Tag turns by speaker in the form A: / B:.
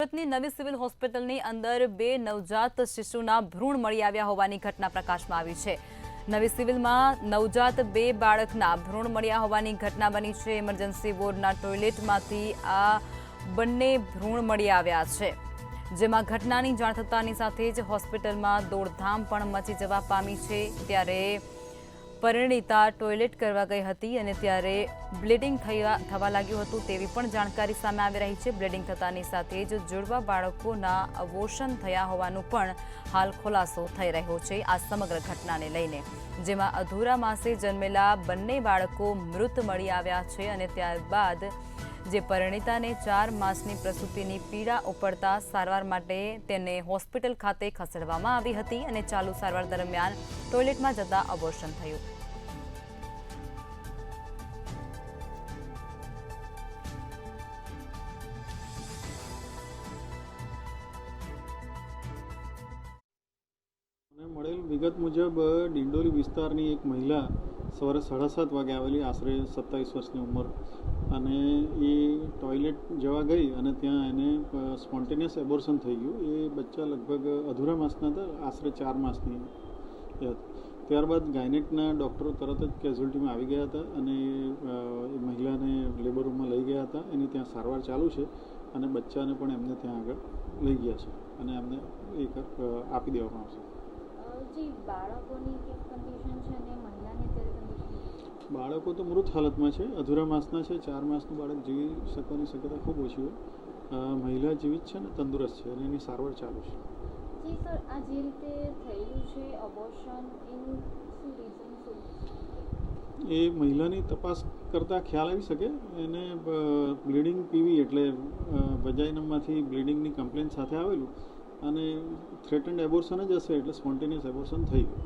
A: સુરતની નવી સિવિલ હોસ્પિટલની અંદર બે નવજાત શિશુના ભ્રૂણ મળી આવ્યા હોવાની ઘટના પ્રકાશમાં આવી છે। નવી સિવિલમાં નવજાત બે બાળકના ભ્રૂણ મળ્યા હોવાની ઘટના બની છે। ઇમરજન્સી વોર્ડના ટોયલેટમાંથી આ બંને ભ્રૂણ મળી આવ્યા છે, જેમાં ઘટનાની જાણ થતાની સાથે જ હોસ્પિટલમાં દોડધામ પણ મચી જવા પામી છે। ત્યારે પરિણીતા ટોયલેટ કરવા ગઈ હતી અને ત્યારે બ્લીડિંગ થવા લાગ્યું હતું તેવી પણ જાણકારી સામે આવી રહી છે। બ્લીડિંગ થતાની સાથે જ જોડવા બાળકોના અબોર્શન થયા હોવાનું પણ હાલ ખુલાસો થઈ રહ્યો છે આ સમગ્ર ઘટનાને લઈને, જેમાં અધૂરા માસે જન્મેલા બંને બાળકો મૃત મળી આવ્યા છે અને ત્યારબાદ જે પરિણીતાને 4 માસની પ્રસૂતિની પીડા ઉપડતા સારવાર માટે તેને હોસ્પિટલ ખાતે ખસેડવામાં આવી હતી અને ચાલુ સારવાર દરમિયાન ટોયલેટમાં જતા અબોર્શન થયું।
B: મળેલ વિગત મુજબ ડિંડોલી વિસ્તારની એક મહિલા સવારે 7:30 વાગે આવેલી, આશરે 27 વર્ષની ઉંમર, અને એ ટોયલેટ જવા ગઈ અને ત્યાં એને સ્પોન્ટેનિયસ એબોર્શન થઈ ગયું। એ બચ્ચા લગભગ અધૂરા માસના હતા, આશરે 4 માસની હતી। ત્યારબાદ ગાયનેકના ડૉક્ટરો તરત જ કેઝ્યુઅલ્ટીમાં આવી ગયા હતા અને એ મહિલાને લેબર રૂમમાં લઈ ગયા હતા। એની ત્યાં સારવાર ચાલુ છે અને બચ્ચાને પણ એમને ત્યાં આગળ લઈ ગયા છે અને એમને એક આપી દેવામાં આવશે। બાળકો તો મૃત હાલતમાં છે, અધૂરા માસના છે। 4 માસનું બાળક જીવી શકવાની શક્યતા ખૂબ ઓછી હોય। મહિલા જીવિત છે ને તંદુરસ્ત છે અને એની સારવાર ચાલુ છે।
C: જી સર, આ જે રીતે થયેલું છે અબોર્શન, એનું શું રીઝન શું?
B: એ મહિલાની તપાસ કરતાં ખ્યાલ આવી શકે। એને બ્લીડિંગ પીવી એટલે વજાઇનામાંથી બ્લીડિંગની કમ્પ્લેન સાથે આવેલું અને થ્રેટન્ડ એબોર્શન જ હશે, એટલે સ્પોન્ટેનિયસ એબોર્શન થઈ ગયું।